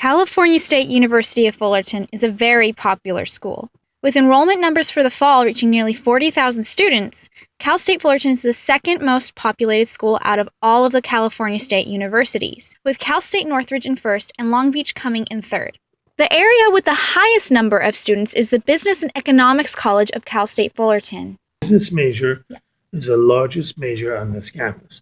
California State University of Fullerton is a very popular school. With enrollment numbers for the fall reaching nearly 40,000 students, Calstate Fullerton is the second most populated school out of all of the California State universities, with Cal State Northridge in first and Long Beach coming in third. The area with the highest number of students is the Business and Economics College of Cal State Fullerton. Business major is the largest major on this campus.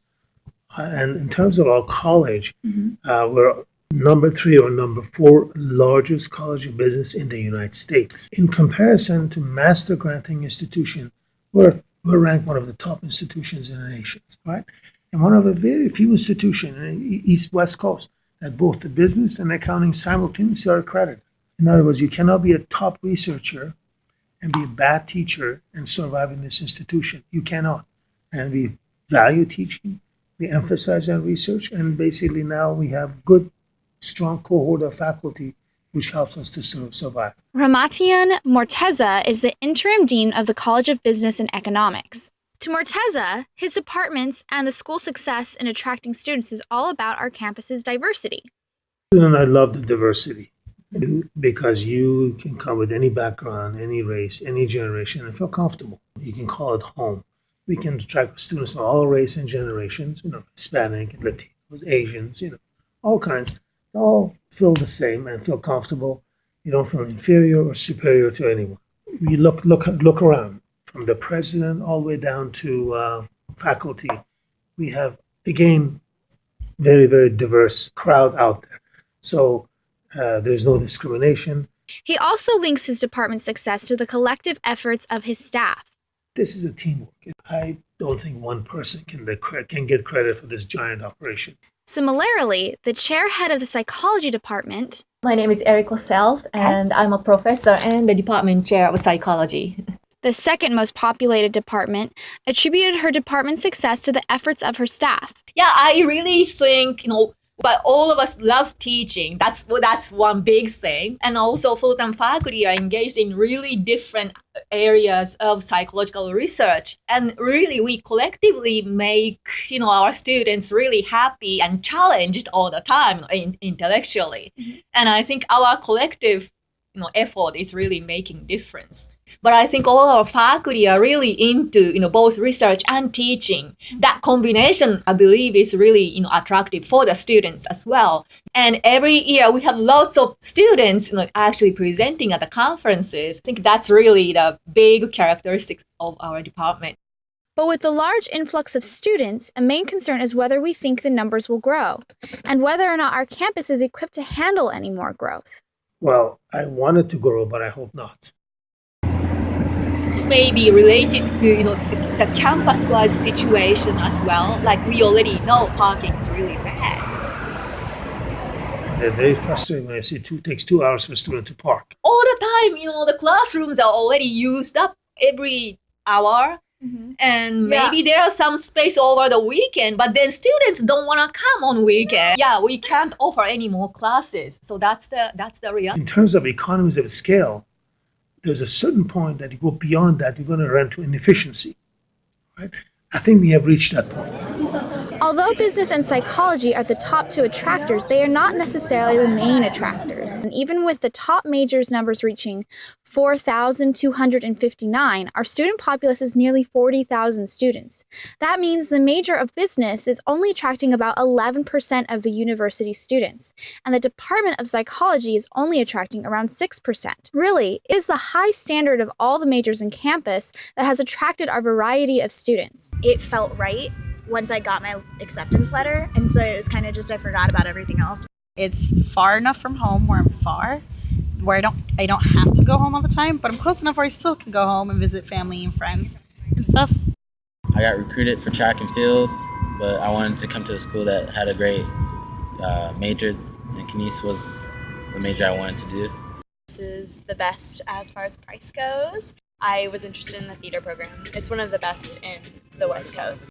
And in terms of our college, we're number 3 or number 4 largest college of business in the United States. In comparison to master granting institution, we're ranked one of the top institutions in the nation, right? And one of the very few institutions in the East-West Coast that both the business and accounting simultaneously are accredited. In other words, you cannot be a top researcher and be a bad teacher and survive in this institution. You cannot. And we value teaching, we emphasize on research, and basically now we have good, strong cohort of faculty which helps us to survive. Ramatian Morteza is the interim dean of the College of Business and Economics. To Morteza, his departments and the school's success in attracting students is all about our campus's diversity. And I love the diversity because you can come with any background, any race, any generation and feel comfortable. You can call it home. We can attract students of all race and generations, Hispanic, Latinos, Asians, all kinds. They all feel the same and feel comfortable. You don't feel inferior or superior to anyone. You look around, from the president all the way down to faculty. We have, again, very, very diverse crowd out there. So there's no discrimination. He also links his department's success to the collective efforts of his staff. This is a teamwork. I don't think one person can get credit for this giant operation. Similarly, the chair-head of the psychology department... My name is Eriko Self, and I'm a professor and the department chair of psychology. The second most populated department attributed her department's success to the efforts of her staff. Yeah, I really think, but all of us love teaching. That's one big thing. And also full-time faculty are engaged in really different areas of psychological research. And really, we collectively make, our students really happy and challenged all the time intellectually. Mm-hmm. And I think our collective, effort is really making difference. But I think all our faculty are really into, both research and teaching. That combination, I believe, is really, attractive for the students as well. And every year we have lots of students, actually presenting at the conferences. I think that's really the big characteristics of our department. But with the large influx of students, a main concern is whether we think the numbers will grow, and whether or not our campus is equipped to handle any more growth. Well, I want it to grow, but I hope not. This may be related to the campus-wide situation as well. Like we already know parking is really bad. They're very frustrating when I see it takes 2 hours for a student to park. All the time, the classrooms are already used up every hour. Mm-hmm. And maybe there are some space over the weekend, but then students don't want to come on weekend. Yeah, we can't offer any more classes. So that's the reality. In terms of economies of scale, there's a certain point that you go beyond that, you're going to run into inefficiency, right? I think we have reached that point. Although business and psychology are the top 2 attractors, they are not necessarily the main attractors. And even with the top majors numbers reaching 4,259, our student populace is nearly 40,000 students. That means the major of business is only attracting about 11% of the university students, and the Department of Psychology is only attracting around 6%. Really, it is the high standard of all the majors in campus that has attracted our variety of students. It felt right once I got my acceptance letter, and so it was kind of just I forgot about everything else. It's far enough from home where I'm far, where I don't have to go home all the time, but I'm close enough where I still can go home and visit family and friends and stuff. I got recruited for track and field, but I wanted to come to a school that had a great major, and Kines was the major I wanted to do. This is the best as far as price goes. I was interested in the theater program. It's one of the best in the West Coast.